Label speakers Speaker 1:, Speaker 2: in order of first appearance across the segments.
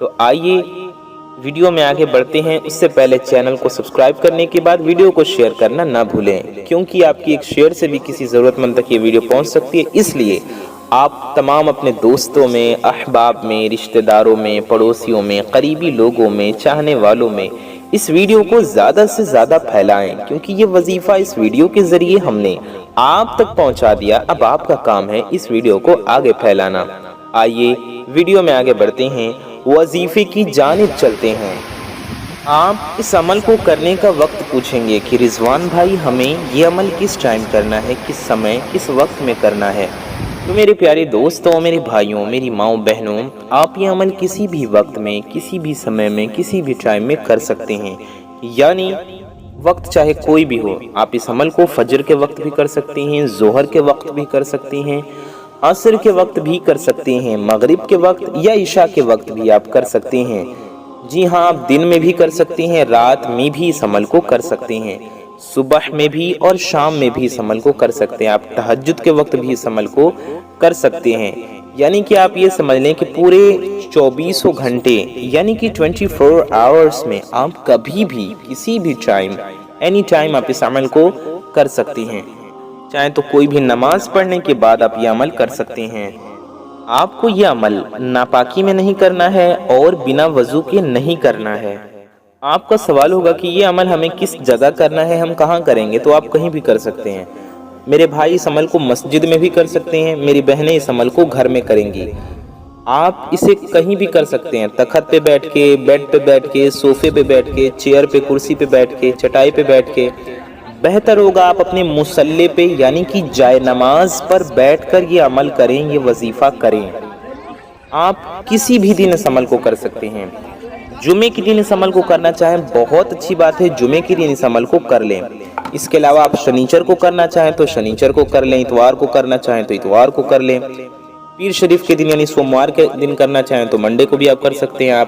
Speaker 1: تو آئیے ویڈیو میں آگے بڑھتے ہیں۔ اس سے پہلے چینل کو سبسکرائب کرنے کے بعد ویڈیو کو شیئر کرنا نہ بھولیں، کیونکہ آپ کی ایک شیئر سے بھی کسی ضرورت مند تک یہ ویڈیو پہنچ سکتی ہے۔ اس لیے آپ تمام اپنے دوستوں میں، احباب میں، رشتہ داروں میں، پڑوسیوں میں، قریبی لوگوں میں، چاہنے والوں میں اس ویڈیو کو زیادہ سے زیادہ پھیلائیں، کیونکہ یہ وظیفہ اس ویڈیو کے ذریعے ہم نے آپ تک پہنچا دیا۔ اب آپ کا کام ہے اس ویڈیو کو آگے پھیلانا۔ آئیے ویڈیو میں آگے بڑھتے ہیں، وظیفے کی جانب چلتے ہیں۔ آپ اس عمل کو کرنے کا وقت پوچھیں گے کہ رضوان بھائی ہمیں یہ عمل کس ٹائم کرنا ہے، کس سمے، کس وقت میں کرنا ہے۔ تو میرے پیارے دوستوں، میرے بھائیوں، میری ماؤں بہنوں، آپ یہ عمل کسی بھی وقت میں، کسی بھی سمے میں، کسی بھی ٹائم میں کر سکتے ہیں، یعنی وقت چاہے کوئی بھی ہو۔ آپ اس عمل کو فجر کے وقت بھی کر سکتے ہیں، ظہر کے وقت بھی کر سکتے ہیں، عصر کے وقت بھی کر سکتے ہیں، مغرب کے وقت یا عشاء کے وقت بھی آپ کر سکتے ہیں۔ جی ہاں، آپ دن میں بھی کر سکتے ہیں، رات میں بھی اس عمل کو کر سکتے ہیں، صبح میں بھی اور شام میں بھی اس عمل کو کر سکتے ہیں۔ آپ تہجد کے وقت بھی اس عمل کو کر سکتے ہیں، یعنی کہ آپ یہ سمجھ لیں کہ پورے 24 گھنٹے یعنی کہ 24 آورز میں آپ کبھی بھی کسی بھی ٹائم، اینی ٹائم آپ اس عمل کو کر سکتے ہیں۔ چاہے تو کوئی بھی نماز پڑھنے کے بعد آپ یہ عمل کر سکتے ہیں۔ آپ کو یہ عمل ناپاکی میں نہیں کرنا ہے اور بنا وضو کے نہیں کرنا ہے۔ آپ کا سوال ہوگا کہ یہ عمل ہمیں کس جگہ کرنا ہے، ہم کہاں کریں گے؟ تو آپ کہیں بھی کر سکتے ہیں۔ میرے بھائی اس عمل کو مسجد میں بھی کر سکتے ہیں، میری بہنیں اس عمل کو گھر میں کریں گی۔ آپ اسے کہیں بھی کر سکتے ہیں، تخت پہ بیٹھ کے، بیڈ پہ بیٹھ کے، صوفے پہ بیٹھ کے، چیئر پہ، کرسی پہ بیٹھ کے، چٹائی پہ بیٹھ کے۔ بہتر ہوگا آپ اپنے مصلی پہ یعنی کہ جائے نماز پر بیٹھ کر یہ عمل کریں، یہ وظیفہ کریں۔ آپ کسی بھی دن اس عمل کو کر سکتے ہیں۔ جمعے کے دن اس عمل کو کرنا چاہیں بہت اچھی بات ہے، جمعے کے دن اس عمل کو کر لیں۔ اس کے علاوہ آپ شنیچر کو کرنا چاہیں تو شنیچر کو کر لیں، اتوار کو کرنا چاہیں تو اتوار کو کر لیں، پیر شریف کے دن یعنی سوموار کے دن کرنا چاہیں تو منڈے کو بھی آپ کر سکتے ہیں۔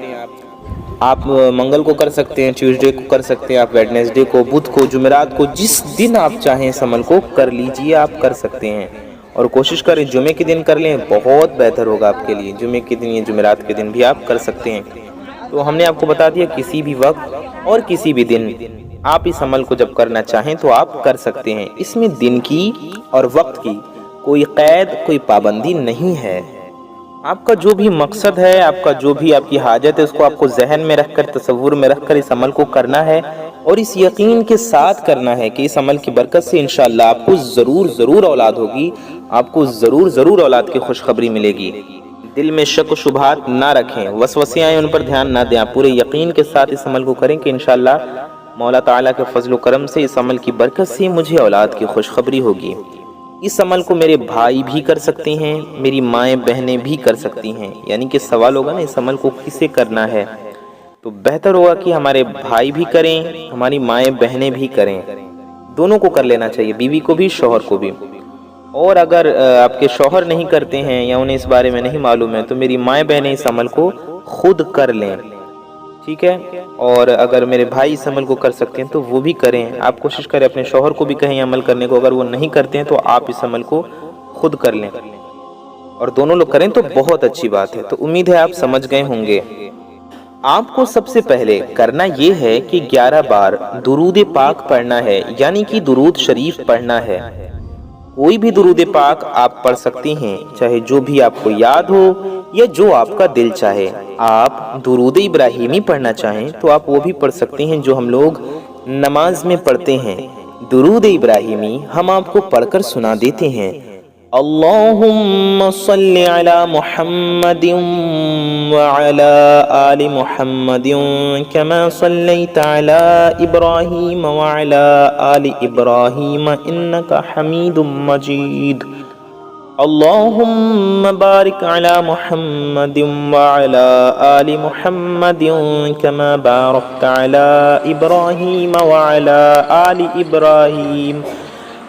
Speaker 1: آپ منگل کو کر سکتے ہیں، ٹیوزڈے کو کر سکتے ہیں، آپ ویڈنسڈے کو، بدھ کو، جمعرات کو، جس دن آپ چاہیں اس عمل کو کر لیجئے، آپ کر سکتے ہیں۔ اور کوشش کریں جمعے کے دن کر لیں، بہت بہتر ہوگا آپ کے لیے۔ جمعے کے دن یا جمعرات کے دن بھی آپ کر سکتے ہیں۔ تو ہم نے آپ کو بتا دیا کسی بھی وقت اور کسی بھی دن آپ اس عمل کو جب کرنا چاہیں تو آپ کر سکتے ہیں۔ اس میں دن کی اور وقت کی کوئی قید، کوئی پابندی نہیں ہے۔ آپ کا جو بھی مقصد ہے، آپ کا جو بھی آپ کی حاجت ہے، اس کو آپ کو ذہن میں رکھ کر، تصور میں رکھ کر اس عمل کو کرنا ہے، اور اس یقین کے ساتھ کرنا ہے کہ اس عمل کی برکت سے انشاءاللہ آپ کو ضرور اولاد ہوگی، آپ کو ضرور اولاد کی خوشخبری ملے گی۔ دل میں شک و شبہات نہ رکھیں، وسوسے آئیں ان پر دھیان نہ دیں، آپ پورے یقین کے ساتھ اس عمل کو کریں کہ انشاءاللہ مولا تعالیٰ کے فضل و کرم سے اس عمل کی برکت سے مجھے اولاد کی خوشخبری ہوگی۔ اس عمل کو میرے بھائی بھی کر سکتے ہیں، میری مائیں بہنیں بھی کر سکتی ہیں، یعنی کہ سوال ہوگا نا اس عمل کو کسے کرنا ہے، تو بہتر ہوگا کہ ہمارے بھائی بھی کریں، ہماری مائیں بہنیں بھی کریں، دونوں کو کر لینا چاہیے، بیوی کو بھی، شوہر کو بھی۔ اور اگر آپ کے شوہر نہیں کرتے ہیں یا انہیں اس بارے میں نہیں معلوم ہے تو میری مائیں بہنیں اس عمل کو خود کر لیں، ٹھیک ہے؟ اور اگر میرے بھائی اس عمل کو کر سکتے ہیں تو وہ بھی کریں۔ آپ کوشش کریں اپنے شوہر کو بھی کہیں عمل کرنے کو، اگر وہ نہیں کرتے ہیں تو آپ اس عمل کو خود کر لیں اور دونوں لوگ کریں تو بہت اچھی بات ہے۔ تو امید ہے آپ سمجھ گئے ہوں گے۔ آپ کو سب سے پہلے کرنا یہ ہے کہ 11 بار درود پاک پڑھنا ہے، یعنی کہ درود شریف پڑھنا ہے۔ کوئی بھی درود پاک آپ پڑھ سکتی ہیں، چاہے جو بھی آپ کو یاد ہو یا جو آپ کا دل چاہے۔ آپ درود ابراہیمی پڑھنا چاہیں تو آپ وہ بھی پڑھ سکتے ہیں جو ہم لوگ نماز میں پڑھتے ہیں۔ درود ابراہیمی ہم آپ کو پڑھ کر سنا دیتے ہیں۔ اللہم صلی علی محمد وعلی آل محمد کما صلیت علی ابراہیم وعلی آل ابراہیم انکا حمید مجید۔ اللہم بارک علی محمد وعلی آل محمد کما بارکت علی ابراہیم وعلی آل ابراہیم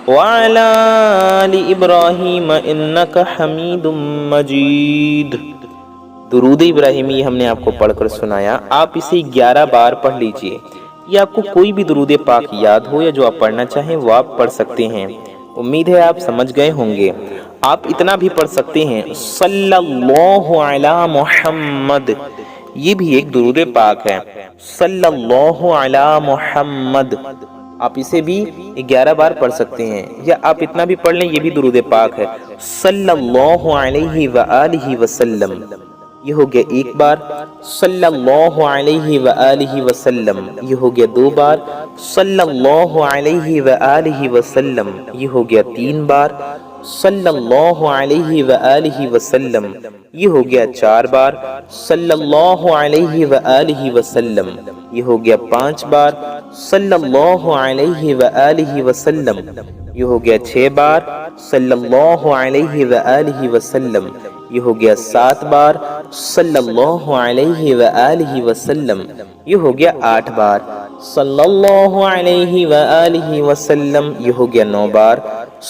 Speaker 1: وعلی آل ابراہیم انکا حمید مجید۔ درود ابراہیمی ہم نے آپ کو پڑھ کر سنایا، آپ اسے 11 بار پڑھ لیجئے، یا آپ کو کوئی بھی درود پاک یاد ہو یا جو آپ پڑھنا چاہیں وہ آپ پڑھ سکتے ہیں۔ امید ہے آپ سمجھ گئے ہوں گے۔ آپ اتنا بھی پڑھ سکتے ہیں صلی اللہ علی محمد، یہ بھی ایک درود پاک ہے۔ صلی اللہ علی محمد، آپ اسے بھی 11 بار پڑھ سکتے ہیں، یا آپ اتنا بھی پڑھ لیں، یہ بھی درود پاک ہے۔ صلی اللہ علیہ وآلہ وسلم، یہ ہو گیا ایک بار۔ صلی اللہ علیہ وآلہ وسلم، یہ ہو گیا 2 بار۔ صلی اللہ علیہ وآلہ وسلم، یہ ہو گیا 3 بار۔ صلی اللہ علیہ وآلہ وسلم، یہ ہو گیا 4 بار۔ صلی اللہ علیہ وآلہ وسلم، یہ ہو گیا 5 بار۔ صلی اللہ علیہ وآلہ وسلم، یہ ہو گیا 6 بار۔ صلی اللہ علیہ وآلہ وسلم، یہ ہو گیا 7 بار۔ صلی اللہ علیہ وآلہ وسلم، یہ ہو گیا 8 بار۔ صلی اللہ علیہ وآلہ وسلم، یہ ہو گیا 9 بار۔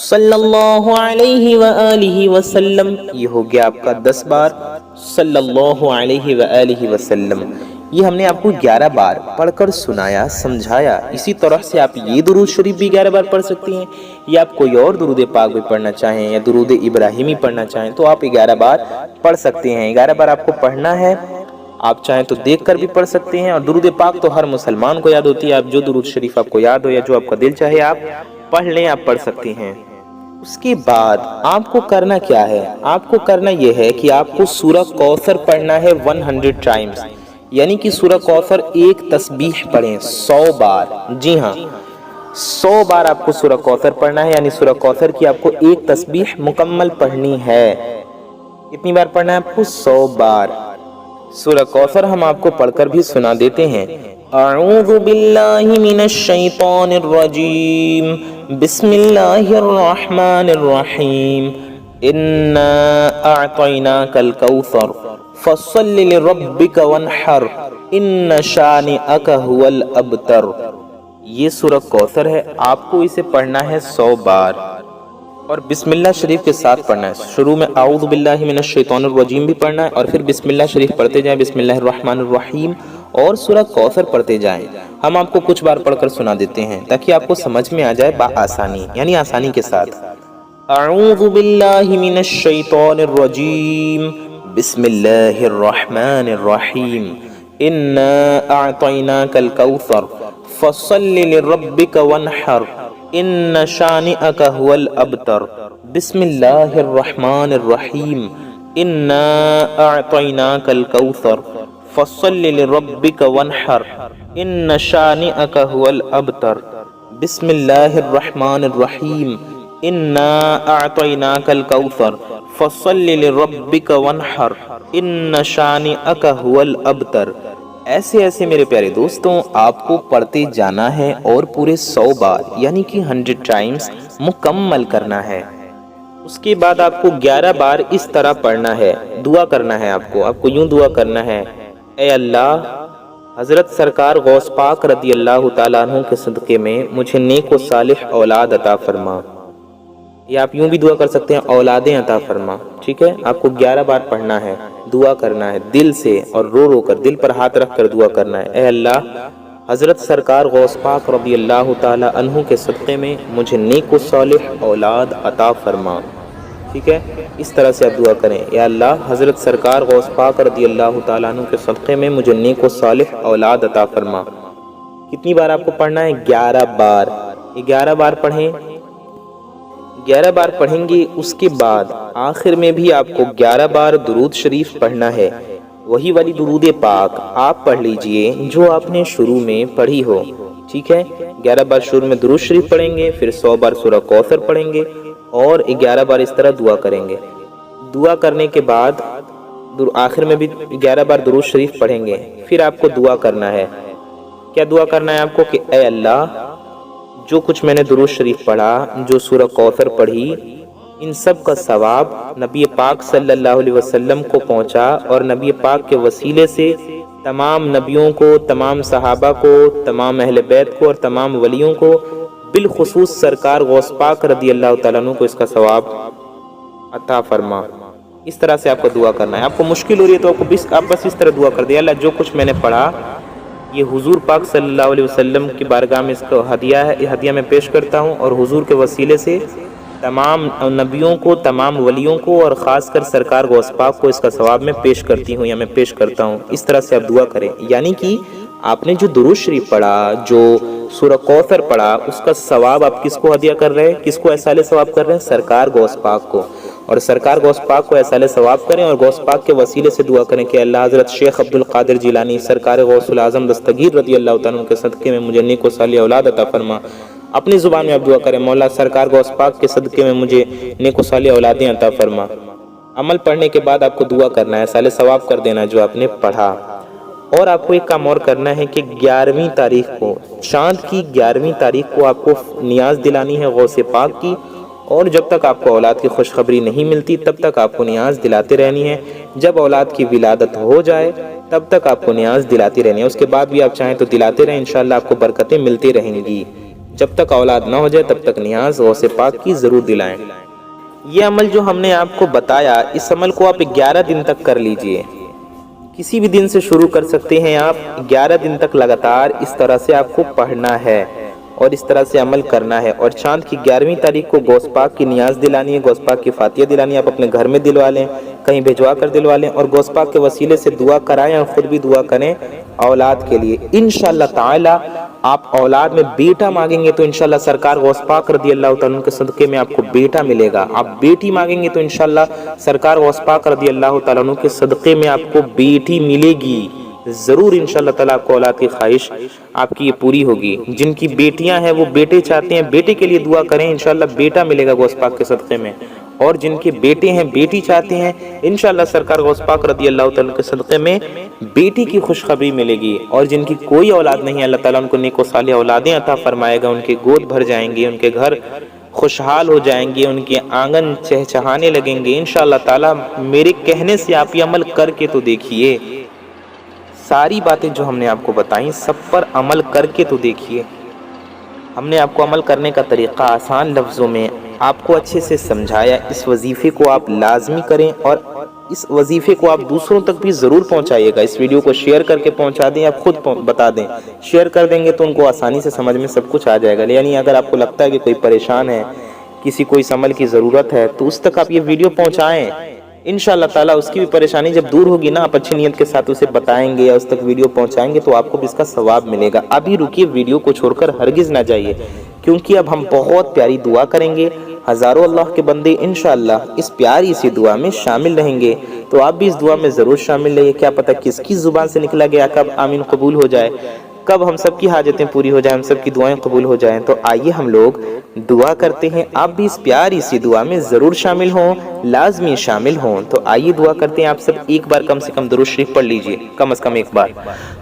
Speaker 1: صلی اللہ علیہ وآلہ وسلم، یہ ہو گیا آپ کا 10 بار۔ صلی اللہ علیہ وآلہ وسلم، یہ ہم نے آپ کو 11 بار پڑھ کر سنایا، سمجھایا۔ اسی طرح سے آپ یہ درود شریف بھی 11 بار پڑھ سکتی ہیں، یا آپ کوئی اور درود پاک بھی پڑھنا چاہیں یا درود ابراہیمی پڑھنا چاہیں تو آپ 11 بار پڑھ سکتے ہیں۔ 11 بار آپ کو پڑھنا ہے، آپ چاہیں تو دیکھ کر بھی پڑھ سکتے ہیں، اور درود پاک تو ہر مسلمان کو یاد ہوتی ہے۔ آپ جو درود شریف آپ کو یاد ہو یا جو آپ کا دل چاہے آپ پڑھ لیں، آپ پڑھ سکتے ہیں۔ اس کے بعد آپ کو کرنا کیا ہے؟ آپ کو کرنا یہ ہے کہ آپ کو سورہ کوثر پڑھنا ہے 100 ٹائمز، یعنی کہ سورہ کوثر ایک تسبیح پڑھیں 100 بار۔ جی ہاں، 100 بار آپ کو سورہ کوثر پڑھنا ہے، یعنی سورہ کوثر کی آپ کو ایک تسبیح مکمل پڑھنی ہے۔ کتنی بار پڑھنا ہے آپ کو؟ 100 بار۔ سورہ کوثر ہم آپ کو پڑھ کر بھی سنا دیتے ہیں۔ اعوذ باللہ من الشیطان الرجیم، بسم اللہ الرحمن الرحیم، انا اعطیناک الکوثر فصل لربک وانحر ان شانئک هو الابتر۔ یہ سورہ کوثر ہے، آپ کو اسے پڑھنا ہے 100 بار، اور بسم اللہ شریف کے ساتھ پڑھنا ہے۔ شروع میں اعوذ باللہ من الشیطان الرجیم بھی پڑھنا ہے، اور پھر بسم اللہ شریف پڑھتے جائیں، بسم اللہ الرحمن الرحیم، اور سورہ کوثر پڑھتے جائیں۔ ہم آپ کو کچھ بار پڑھ کر سنا دیتے ہیں تاکہ آپ کو سمجھ میں آ جائے بآسانی، یعنی آسانی کے ساتھ۔ اعوذ باللہ من الشیطان الرجیم، بسم اللہ الرحمن الرحیم، انا اعطیناک الکوثر فصل لربک وانحر ان شانئک هو الابتر۔ بسم اللہ الرحمن الرحیم، انا اعطیناک الکوثر فصل لربک وانحر ان شانئک هو الابتر۔ بسم اللہ الرحمن الرحیم، انا اعطیناک الکوثر فصل لربک وانحر ان شانئک هو الابتر۔ ایسے ایسے میرے پیارے دوستوں آپ کو پڑھتے جانا ہے، اور پورے 100 بار یعنی کہ 100 ٹائمز مکمل کرنا ہے۔ اس کے بعد آپ کو 11 بار اس طرح پڑھنا ہے، دعا کرنا ہے۔ آپ کو یوں دعا کرنا ہے، اے اللہ، حضرت سرکار غوث پاک رضی اللہ تعالیٰ عنہ کے صدقے میں مجھے نیک و صالح اولاد عطا فرما۔ یا آپ یوں بھی دعا کر سکتے ہیں، اولادیں عطا فرما۔ ٹھیک ہے، آپ کو 11 بار پڑھنا ہے، دعا کرنا ہے دل سے، اور رو رو کر دل پر ہاتھ رکھ کر دعا کرنا ہے، اے اللہ، حضرت سرکار غوث پاک رضی اللہ تعالی عنہ کے صدقے میں مجھے نیک و صالح اولاد عطا فرما۔ ٹھیک ہے، اس طرح سے آپ دعا کریں، یا اللہ، حضرت سرکار غوث پاک رضی اللہ تعالی عنہ کے صدقے میں مجھے نیک و صالح اولاد عطا فرما۔ کتنی بار آپ کو پڑھنا ہے؟ 11 بار۔ یہ 11 بار پڑھیں، 11 بار پڑھیں گے۔ اس کے بعد آخر میں بھی آپ کو 11 بار درود شریف پڑھنا ہے، وہی والی درود پاک آپ پڑھ لیجئے جو آپ نے شروع میں پڑھی ہو۔ ٹھیک ہے، 11 بار شروع میں درود شریف پڑھیں گے، پھر 100 بار سورہ کوثر پڑھیں گے، اور 11 بار اس طرح دعا کریں گے۔ دعا کرنے کے بعد آخر میں بھی 11 بار درود شریف پڑھیں گے۔ پھر آپ کو دعا کرنا ہے، کیا دعا کرنا ہے آپ کو؟ کہ اے اللہ، جو کچھ میں نے درود شریف پڑھا، جو سورہ کوثر پڑھی، ان سب کا ثواب نبی پاک صلی اللہ علیہ وسلم کو پہنچا، اور نبی پاک کے وسیلے سے تمام نبیوں کو، تمام صحابہ کو، تمام اہل بیت کو، اور تمام ولیوں کو، بالخصوص سرکار غوث پاک رضی اللہ تعالیٰ عنہ کو اس کا ثواب عطا فرما۔ اس طرح سے آپ کو دعا کرنا ہے۔ آپ کو مشکل ہو رہی ہے تو آپ بس اس طرح دعا کر دیں، اللہ، جو کچھ میں نے پڑھا یہ حضور پاک صلی اللہ علیہ وسلم کی بارگاہ میں اس کو ہدیہ میں پیش کرتا ہوں، اور حضور کے وسیلے سے تمام نبیوں کو، تمام ولیوں کو اور خاص کر سرکار غوث پاک کو اس کا ثواب میں پیش کرتی ہوں یا میں پیش کرتا ہوں۔ اس طرح سے آپ دعا کریں، یعنی کہ آپ نے جو درود شریف پڑھا، جو سورہ کوثر پڑھا، اس کا ثواب آپ کس کو ہدیہ کر رہے ہیں، کس کو ایصال ثواب کر رہے ہیں؟ سرکار غوث پاک کو۔ اور سرکار غوث پاک کو ایصال ثواب کریں اور غوث پاک کے وسیلے سے دعا کریں کہ اللہ حضرت شیخ عبد القادر جیلانی سرکار غوث العظم دستگیر رضی اللہ تعالیٰ عنہ کے صدقے میں مجھے نیک و صالح اولاد عطا فرما۔ اپنی زبان میں آپ دعا کریں، مولا سرکار غوث پاک کے صدقے میں مجھے نیک و صالح اولادیں عطا فرما۔ عمل پڑھنے کے بعد آپ کو دعا کرنا ہے، ایصال ثواب کر دینا جو آپ نے پڑھا۔ اور آپ کو ایک کام اور کرنا ہے کہ 11ویں تاریخ کو، چاند کی 11ویں تاریخ کو آپ کو نیاز دلانی ہے غوث پاک کی، اور جب تک آپ کو اولاد کی خوشخبری نہیں ملتی تب تک آپ کو نیاز دلاتے رہنی ہے۔ جب اولاد کی ولادت ہو جائے تب تک آپ کو نیاز دلاتی رہنی ہے، اس کے بعد بھی آپ چاہیں تو دلاتے رہیں، انشاءاللہ آپ کو برکتیں ملتی رہیں گی۔ جب تک اولاد نہ ہو جائے تب تک نیاز غوث پاک کی ضرور دلائیں۔ یہ عمل جو ہم نے آپ کو بتایا، اس عمل کو آپ 11 دن تک کر لیجئے۔ کسی بھی دن سے شروع کر سکتے ہیں آپ، 11 دن تک لگاتار اس طرح سے آپ کو پڑھنا ہے اور اس طرح سے عمل کرنا ہے۔ اور چاند کی 11ویں تاریخ کو غوث پاک کی نیاز دلانی ہے، غوث پاک کی فاتحہ دلانی ہے۔ آپ اپنے گھر میں دلوا لیں، کہیں بھجوا کر دلوا لیں، اور غوث پاک کے وسیلے سے دعا کرائیں اور خود بھی دعا کریں اولاد کے لیے۔ انشاءاللہ تعالی آپ اولاد میں بیٹا مانگیں گے تو انشاءاللہ سرکار غوث پاک رضی اللہ تعالیٰ کے صدقے میں آپ کو بیٹا ملے گا۔ آپ بیٹی مانگیں گے تو انشاءاللہ سرکار غوث پاک رضی اللہ تعالیٰ کے صدقے میں آپ کو بیٹی ملے گی۔ ضرور انشاءاللہ تعالیٰ آپ کو اولاد کی خواہش آپ کی یہ پوری ہوگی۔ جن کی بیٹیاں ہیں وہ بیٹے چاہتے ہیں، بیٹے کے لیے دعا کریں، انشاءاللہ بیٹا ملے گا غوث پاک کے صدقے میں۔ اور جن کے بیٹے ہیں بیٹی چاہتے ہیں، انشاءاللہ سرکار غوث پاک رضی اللہ تعالیٰ کے صدقے میں بیٹی کی خوشخبری ملے گی۔ اور جن کی کوئی اولاد نہیں ہے، اللہ تعالیٰ ان کو نیک و صالح اولادیں عطا فرمائے گا، ان کے گود بھر جائیں گے، ان کے گھر خوشحال ہو جائیں گے، ان کے آنگن چہچہانے لگیں گے انشاءاللہ تعالیٰ۔ میرے کہنے سے آپ یہ عمل کر کے تو دیکھیے، ساری باتیں جو ہم نے آپ کو بتائیں سب پر عمل کر کے تو دیکھیے۔ ہم نے آپ کو عمل کرنے کا طریقہ آسان لفظوں میں آپ کو اچھے سے سمجھایا۔ اس وظیفے کو آپ لازمی کریں اور اس وظیفے کو آپ دوسروں تک بھی ضرور پہنچائیے گا۔ اس ویڈیو کو شیئر کر کے پہنچا دیں، آپ خود بتا دیں، شیئر کر دیں گے تو ان کو آسانی سے سمجھ میں سب کچھ آ جائے گا۔ یعنی اگر آپ کو لگتا ہے کہ کوئی پریشان ہے، کسی کو اس عمل کی ضرورت ہے، تو اس تک آپ یہ ویڈیو پہنچائیں۔ انشاءاللہ تعالیٰ اس کی بھی پریشانی جب دور ہوگی نا، آپ اچھی نیت کے ساتھ اسے بتائیں گے یا اس تک ویڈیو پہنچائیں گے تو آپ کو بھی اس کا ثواب ملے گا۔ ابھی رکیے، ویڈیو کو چھوڑ کر ہرگز نہ جائیے، کیونکہ اب ہم بہت پیاری دعا کریں گے۔ ہزاروں اللہ کے بندے انشاءاللہ اس پیاری سی دعا میں شامل رہیں گے، تو آپ بھی اس دعا میں ضرور شامل رہیے۔ کیا پتہ کس کی زبان سے نکلا گیا کب آمین قبول ہو جائے، کب ہم سب کی حاجتیں پوری ہو جائیں، ہم سب کی دعائیں قبول ہو جائیں۔ تو آئیے ہم لوگ دعا کرتے ہیں، آپ بھی اس پیاری سی دعا میں ضرور شامل ہوں، لازمی شامل ہوں۔ تو آئیے دعا کرتے ہیں، آپ سب ایک بار کم سے کم درود شریف پڑھ لیجئے، کم از کم ایک بار۔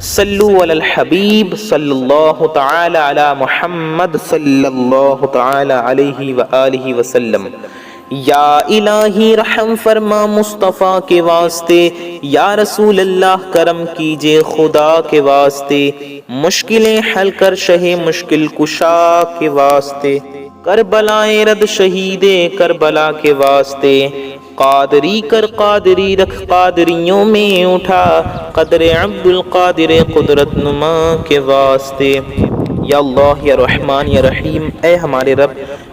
Speaker 1: صلو علی الحبیب صلی اللہ تعالی علی محمد صلی اللہ تعالی علیہ وآلہ وسلم۔ یا الہی رحم فرما مصطفیٰ کے واسطے، یا رسول اللہ کرم کیجئے خدا کے واسطے، مشکلیں حل کر شہ مشکل کشا کے واسطے، کربلائے رد شہید کربلا کے واسطے، قادری کر قادری رکھ قادریوں میں اٹھا، قدر عبد القادر قدرت نما کے واسطے۔ یا اللہ یا رحمان یا رحیم، اے ہمارے رب،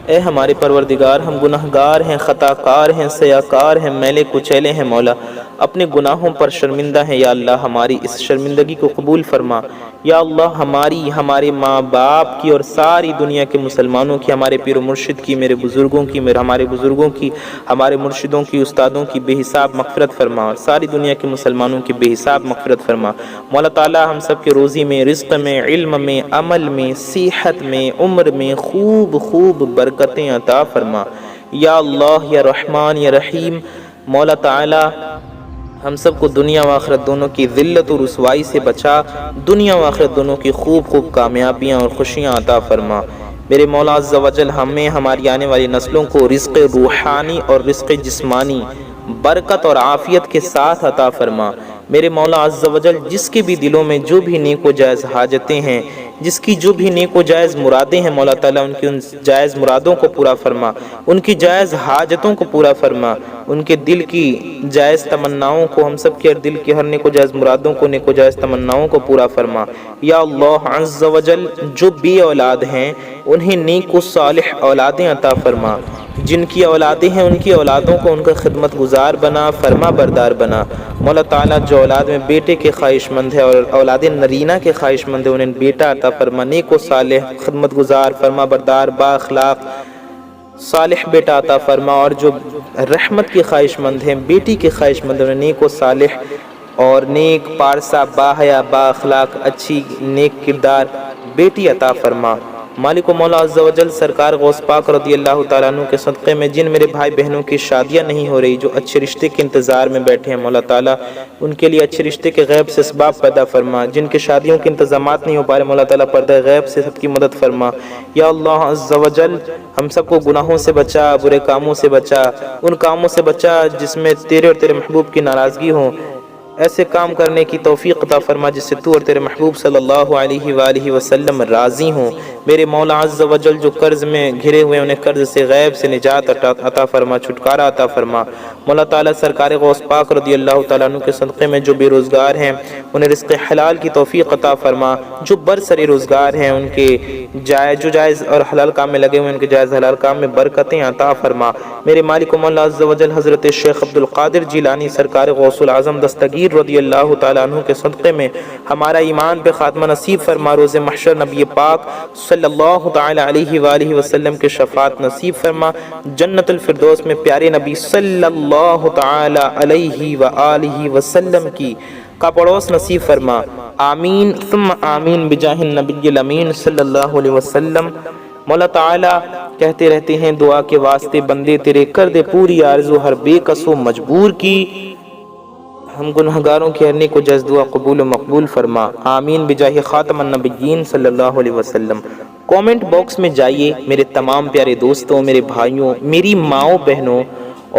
Speaker 1: اے ہمارے پروردگار، ہم گناہگار ہیں، خطا کار ہیں، سیاکار ہیں، میلے کچیلے ہیں مولا، اپنے گناہوں پر شرمندہ ہیں۔ یا اللہ ہماری اس شرمندگی کو قبول فرما۔ یا اللہ ہماری، ہمارے ماں باپ کی اور ساری دنیا کے مسلمانوں کی، ہمارے پیر و مرشد کی، میرے بزرگوں کی، ہمارے بزرگوں کی، ہمارے مرشدوں کی، استادوں کی بے حساب مغفرت فرما، اور ساری دنیا کے مسلمانوں کی بے حساب مغفرت فرما۔ مولا تعالیٰ ہم سب کے روزی میں، رزق میں، علم میں، عمل میں، صحت میں، عمر میں خوب خوب برکتیں عطا فرما۔ یا اللہ یا رحمان یا رحیم، مولا تعالیٰ ہم سب کو دنیا و آخرت دونوں کی ذلت و رسوائی سے بچا، دنیا و آخرت دونوں کی خوب خوب کامیابیاں اور خوشیاں عطا فرما۔ میرے مولا عز و جل ہمیں، ہماری آنے والی نسلوں کو رزق روحانی اور رزق جسمانی برکت اور عافیت کے ساتھ عطا فرما۔ میرے مولا عز و جل جس کے بھی دلوں میں جو بھی نیک و جائز حاجتیں ہیں، جس کی جو بھی نیک و جائز مرادیں ہیں، مولا تعالیٰ ان کی ان جائز مرادوں کو پورا فرما، ان کی جائز حاجتوں کو پورا فرما، ان کے دل کی جائز تمناؤں کو، ہم سب کے دل کی ہر نیک و جائز مرادوں کو، نیک و جائز تمناؤں کو پورا فرما۔ یا اللہ عز و جل جو بے اولاد ہیں انہیں نیک و صالح اولادیں عطا فرما۔ جن کی اولادیں ہیں ان کی اولادوں کو ان کا خدمت گزار بنا، فرما بردار بنا۔ مولا تعالیٰ جو اولاد میں بیٹے کے خواہش مند ہے اور اولاد نرینہ کے خواہش مند ہے انہیں بیٹا عطا فرما، نیک و صالح خدمت گزار فرما بردار با اخلاق صالح بیٹا عطا فرما، اور جو رحمت کی خواہش مند ہیں بیٹی کی خواہش مند ہیں انہیں نیک و صالح اور نیک پارسا با حیا با اخلاق اچھی نیک کردار بیٹی عطا فرما۔ مالک و مولا عز و جل سرکار غوث پاک رضی اللہ تعالیٰ عنہ کے صدقے میں جن میرے بھائی بہنوں کی شادیاں نہیں ہو رہی، جو اچھے رشتے کے انتظار میں بیٹھے ہیں، مولا تعالیٰ ان کے لیے اچھے رشتے کے غیب سے اسباب پیدا فرما۔ جن کے شادیوں کے انتظامات نہیں ہو پا رہے، مولا تعالیٰ پردہ غیب سے سب کی مدد فرما۔ یا اللہ عز و جل ہم سب کو گناہوں سے بچا، برے کاموں سے بچا، ان کاموں سے بچا جس میں تیرے اور تیرے محبوب کی ناراضگی ہو، ایسے کام کرنے کی توفیق عطا فرما جس سے تو اور تیرے محبوب صلی اللہ علیہ وآلہ وسلم راضی ہوں۔ میرے مولا عز و جل جو قرض میں گھرے ہوئے انہیں قرض سے غیب سے نجات عطا فرما، چھٹکارا عطا فرما۔ مولا تعالیٰ سرکار غوث پاک رضی اللہ تعالیٰ عنہ کے صدقے میں جو بے روزگار ہیں انہیں رزق حلال کی توفیق عطا فرما، جو برسری روزگار ہیں ان کے جائز اور حلال کام میں لگے ہوئے ان کے جائز حلال کام میں برکتیں عطا فرما۔ میرے مالک و مولا عز و جل حضرت شیخ عبد القادر جیلانی سرکار غوث العظم دستگیر رضی اللہ تعالیٰ عنہ کے صدقے میں ہمارا ایمان پہ خاتمہ نصیب فرما، روز محشر نبی پاک صلی اللہ تعالیٰ علیہ وآلہ وسلم کے شفاعت نصیب فرما، جنت الفردوس میں پیارے نبی صلی اللہ تعالیٰ علیہ وآلہ وسلم کی کا پڑوس نصیب فرما۔ آمین ثم آمین بجاہ النبی الامین صلی اللہ علیہ وسلم۔ مولا تعالیٰ کہتے رہتے ہیں دعا کے واسطے بندے تیرے کر دے پوری آرزو ہر بے کس و مجبور کی، ہم گنہگاروں کی ہر نیک و جائز دعا قبول و مقبول فرما۔ آمین بجاہ خاتم النبیین صلی اللہ علیہ وسلم۔ کومنٹ باکس میں جائیے میرے تمام پیارے دوستوں، میرے بھائیوں، میری ماؤں بہنوں،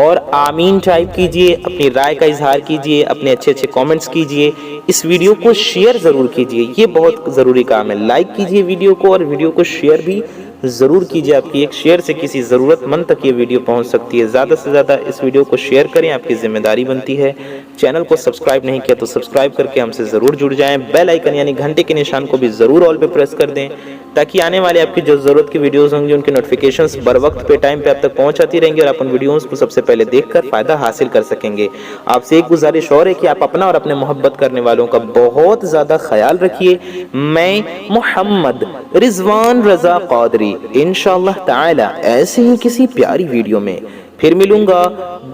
Speaker 1: اور آمین ٹائپ کیجئے، اپنی رائے کا اظہار کیجئے، اپنے اچھے اچھے کومنٹس کیجئے، اس ویڈیو کو شیئر ضرور کیجئے، یہ بہت ضروری کام ہے۔ لائک کیجئے ویڈیو کو اور ویڈیو کو شیئر بھی ضرور کیجئے، آپ کی ایک شیئر سے کسی ضرورت مند تک یہ ویڈیو پہنچ سکتی ہے۔ زیادہ سے زیادہ اس ویڈیو کو شیئر کریں، آپ کی ذمہ داری بنتی ہے۔ چینل کو سبسکرائب نہیں کیا تو سبسکرائب کر کے ہم سے ضرور جڑ جائیں، بیل آئیکن یعنی گھنٹے کے نشان کو بھی ضرور آل پہ پریس کر دیں تاکہ آنے والے آپ کی جو ضرورت کی ویڈیوز ہوں گی ان کی نوٹیفیکیشنز بر وقت پہ ٹائم پہ آپ تک پہنچاتی رہیں گی اور آپ ان ویڈیوز کو سب سے پہلے دیکھ کر فائدہ حاصل کر سکیں گے۔ آپ سے ایک گزارش اور ہے کہ آپ اپنا اور اپنے محبت کرنے والوں کا بہت زیادہ خیال رکھیے۔ میں محمد رضوان رضا قادری انشاءاللہ تعالی ایسے ہی کسی پیاری ویڈیو میں پھر ملوں گا۔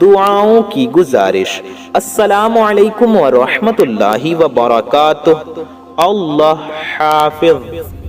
Speaker 1: دعاؤں کی گزارش۔ السلام علیکم ورحمۃ اللہ وبرکاتہ۔ اللہ حافظ۔